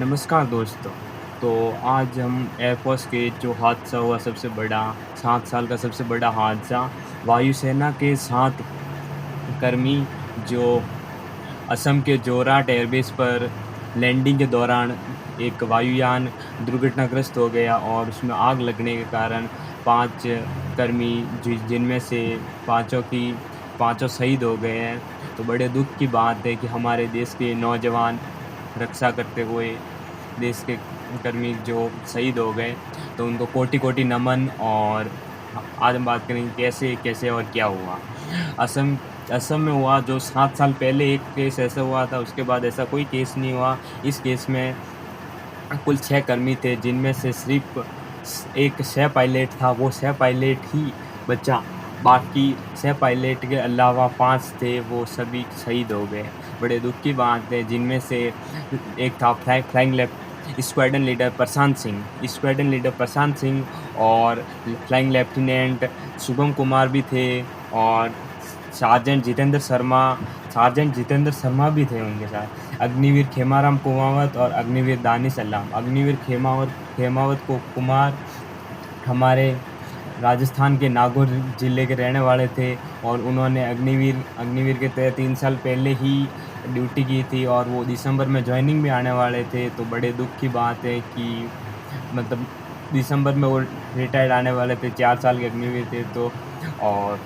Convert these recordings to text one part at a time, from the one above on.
नमस्कार दोस्तों। तो आज हम एयरफोर्स के जो हादसा हुआ सबसे बड़ा 7 साल का सबसे बड़ा हादसा, वायुसेना के 7 कर्मी जो असम के जोरहाट एयरबेस पर लैंडिंग के दौरान एक वायुयान दुर्घटनाग्रस्त हो गया और उसमें आग लगने के कारण 5 कर्मी जिनमें से पाँचों शहीद हो गए हैं। तो बड़े दुःख की बात है कि हमारे देश के नौजवान रक्षा करते हुए देश के कर्मी जो शहीद हो गए, तो उनको कोटि-कोटि नमन। और आज हम बात करेंगे कैसे और क्या हुआ। असम असम में हुआ जो 7 साल पहले एक केस ऐसा हुआ था, उसके बाद ऐसा कोई केस नहीं हुआ। इस केस में कुल 6 कर्मी थे, जिनमें से सिर्फ़ एक सह पायलट था, वो सह पायलट ही बचा। बाकी सह पायलट के अलावा 5 थे, वो सभी शहीद हो गए। बड़े दुःख की बात है, जिनमें से एक था स्क्वाड्रन लीडर प्रशांत सिंह और फ्लाइंग लेफ्टिनेंट शुभम कुमार भी थे, और सार्जेंट जितेंद्र शर्मा भी थे उनके साथ। अग्निवीर खेमाराम कुमावत और अग्निवीर दानिश अल्लाम। अग्निवीर खेमावत को कुमार हमारे राजस्थान के नागौर ज़िले के रहने वाले थे, और उन्होंने अग्निवीर के तहत 3 साल पहले ही ड्यूटी की थी, और वो दिसंबर में जॉइनिंग भी आने वाले थे। तो बड़े दुःख की बात है कि मतलब दिसंबर में वो रिटायर्ड आने वाले थे, 4 साल के अग्निवीर थे। तो और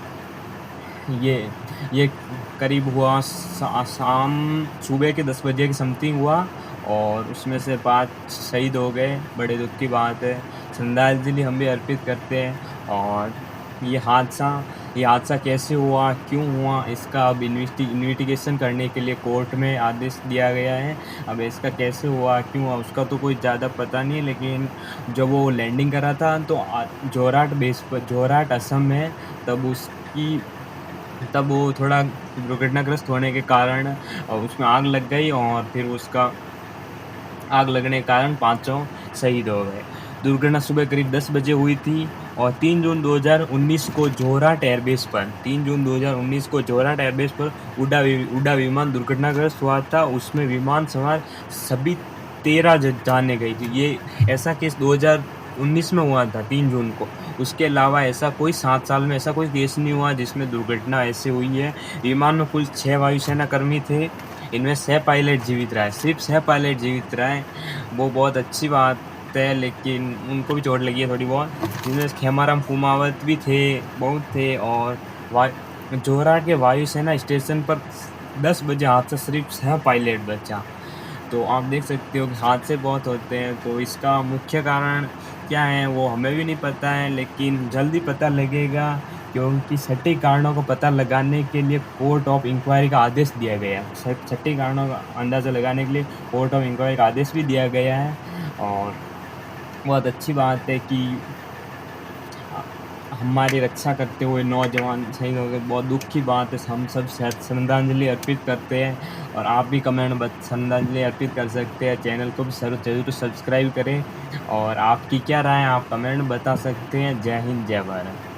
ये ये करीब हुआ शाम सुबह के 10 बजे की समथिंग हुआ, और उसमें से 5 शहीद हो गए। बड़े दुःख की बात है, श्रद्धांजलि हम भी अर्पित करते हैं। और ये हादसा कैसे हुआ, क्यों हुआ, इसका अब इन्वेस्टिगेशन करने के लिए कोर्ट में आदेश दिया गया है। अब इसका कैसे हुआ, क्यों हुआ, उसका तो कोई ज़्यादा पता नहीं है। लेकिन जब वो लैंडिंग कर रहा था तो जोरहाट असम में, तब वो थोड़ा दुर्घटनाग्रस्त होने के कारण उसमें आग लग गई, और फिर उसका आग लगने के कारण पाँचों शहीद हो गए। दुर्घटना सुबह करीब 10 बजे हुई थी, और 3 जून 2019 को जोरहाट एयरबेस पर उड़ा विमान दुर्घटनाग्रस्त हुआ था। उसमें विमान सवार सभी 13 जानें गई थी। ये ऐसा केस 2019 में हुआ था 3 जून को। उसके अलावा ऐसा कोई 7 साल में ऐसा कोई केस नहीं हुआ जिसमें दुर्घटना ऐसे हुई है। विमान में कुल 6 वायुसेना कर्मी थे, इनमें सह पायलट जीवित रहा है, सिर्फ सह पायलट जीवित रहा है। वो बहुत अच्छी बात है, लेकिन उनको भी चोट लगी है थोड़ी बहुत। जिनमें खेमाराम कुमावत भी थे, बहुत थे। और जोरहाट के वायुसेना स्टेशन पर 10 बजे हादसा, सिर्फ सह पायलट बचा। तो आप देख सकते हो कि हादसे बहुत होते हैं। तो इसका मुख्य कारण क्या है वो हमें भी नहीं पता है, लेकिन जल्दी पता लगेगा, क्योंकि सटीक कारणों को पता लगाने के लिए कोर्ट ऑफ इंक्वायरी का आदेश दिया गया है। सटीक कारणों का अंदाज़ा लगाने के लिए कोर्ट ऑफ इंक्वायरी का आदेश भी दिया गया है। और बहुत अच्छी बात है कि हमारी रक्षा करते हुए नौजवान शहीद हो गए। बहुत दुःख की बात है, हम सब श्रद्धांजलि अर्पित करते हैं, और आप भी कमेंट में श्रद्धांजलि अर्पित कर सकते हैं। चैनल को भी ज़रूर सब्सक्राइब करें, और आपकी क्या राय है आप कमेंट में बता सकते हैं। जय हिंद, जय भारत।